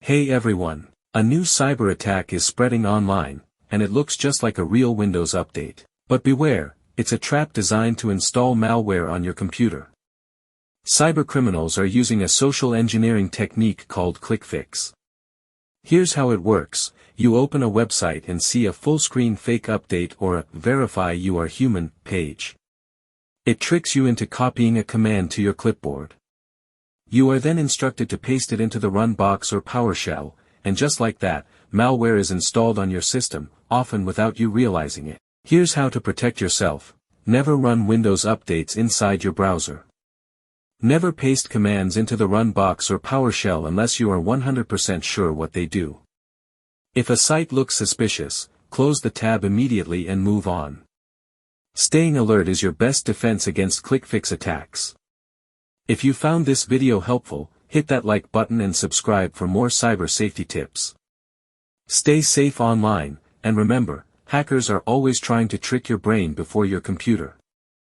Hey everyone, a new cyber attack is spreading online, and it looks just like a real Windows update. But beware, it's a trap designed to install malware on your computer. Cybercriminals are using a social engineering technique called ClickFix. Here's how it works: you open a website and see a full-screen fake update or a "Verify you are human" page. It tricks you into copying a command to your clipboard. You are then instructed to paste it into the run box or PowerShell, and just like that, malware is installed on your system, often without you realizing it. Here's how to protect yourself. Never run Windows updates inside your browser. Never paste commands into the run box or PowerShell unless you are 100% sure what they do. If a site looks suspicious, close the tab immediately and move on. Staying alert is your best defense against ClickFix attacks. If you found this video helpful, hit that like button and subscribe for more cyber safety tips. Stay safe online, and remember, hackers are always trying to trick your brain before your computer.